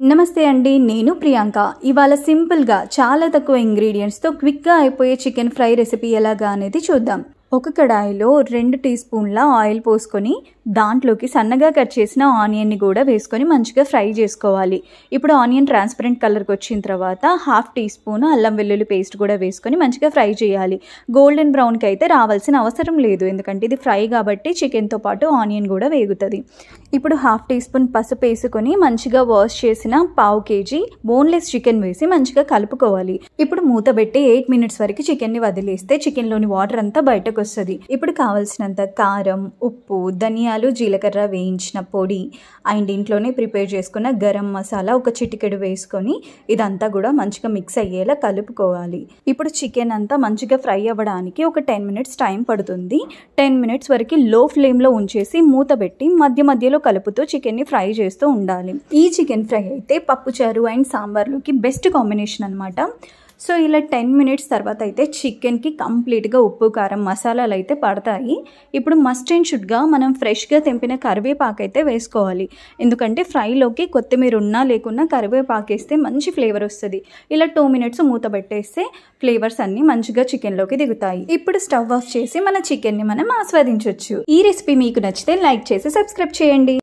నమస్తే అండి, నేను ప్రియాంక. ఇవాళ సింపుల్గా చాలా తక్కువ ఇంగ్రీడియంట్స్తో క్విక్గా అయిపోయే చికెన్ ఫ్రై రెసిపీ ఎలాగా అనేది చూద్దాం. ఒక కడాయిలో 2 టీ స్పూన్ల ఆయిల్ పోసుకొని దాంట్లోకి సన్నగా కట్ చేసిన ఆనియన్ని కూడా వేసుకొని మంచిగా ఫ్రై చేసుకోవాలి. ఇప్పుడు ఆనియన్ ట్రాన్స్పరెంట్ కలర్కి వచ్చిన తర్వాత 1/2 టీ స్పూన్ అల్లం వెల్లుల్లి పేస్ట్ కూడా వేసుకొని మంచిగా ఫ్రై చేయాలి. గోల్డెన్ బ్రౌన్కి అయితే రావాల్సిన అవసరం లేదు, ఎందుకంటే ఇది ఫ్రై కాబట్టి చికెన్తో పాటు ఆనియన్ కూడా వేగుతుంది. ఇప్పుడు 1/2 టీ స్పూన్ పసుపు వేసుకొని మంచిగా వాష్ చేసిన 1/2 కేజీ బోన్లెస్ చికెన్ వేసి మంచిగా కలుపుకోవాలి. ఇప్పుడు మూత పెట్టి 8 మినిట్స్ వరకు చికెన్ని వదిలేస్తే చికెన్లోని వాటర్ అంతా బయటకు వస్తుంది. ఇప్పుడు కావాల్సినంత కారం, ఉప్పు, ధనియాలు, జీలకర్ర వేయించిన పొడి అండ్ ఇంట్లోనే ప్రిపేర్ చేసుకున్న గరం మసాలా ఒక చిటికెడు వేసుకొని ఇదంతా కూడా మంచిగా మిక్స్ అయ్యేలా కలుపుకోవాలి. ఇప్పుడు చికెన్ అంతా మంచిగా ఫ్రై అవ్వడానికి ఒక 10 మినిట్స్ టైం పడుతుంది. 10 మినిట్స్ వరకు లో ఫ్లేమ్లో ఉంచేసి మూత పెట్టి మధ్య మధ్యలో కలుపుతూ చికెన్ని ఫ్రై చేస్తూ ఉండాలి. ఈ చికెన్ ఫ్రై అయితే పప్పుచారు అండ్ సాంబార్లోకి బెస్ట్ కాంబినేషన్ అనమాట. సో ఇలా 10 మినిట్స్ తర్వాత అయితే చికెన్కి కంప్లీట్గా ఉప్పు, కారం, మసాలాలు అయితే పడతాయి. ఇప్పుడు మస్ట్ అండ్ షుడ్గా మనం ఫ్రెష్గా తెంపిన కరివేపాకు అయితే వేసుకోవాలి. ఎందుకంటే ఫ్రైలోకి కొత్తిమీర ఉన్నా లేకున్నా కరివేపాకు వేస్తే మంచి ఫ్లేవర్ వస్తుంది. ఇలా 2 మినిట్స్ మూత పెట్టేస్తే ఫ్లేవర్స్ అన్నీ మంచిగా చికెన్లోకి దిగుతాయి. ఇప్పుడు స్టవ్ ఆఫ్ చేసి మన చికెన్ని మనం ఆస్వాదించవచ్చు. ఈ రెసిపీ మీకు నచ్చితే లైక్ చేసి సబ్స్క్రైబ్ చేయండి.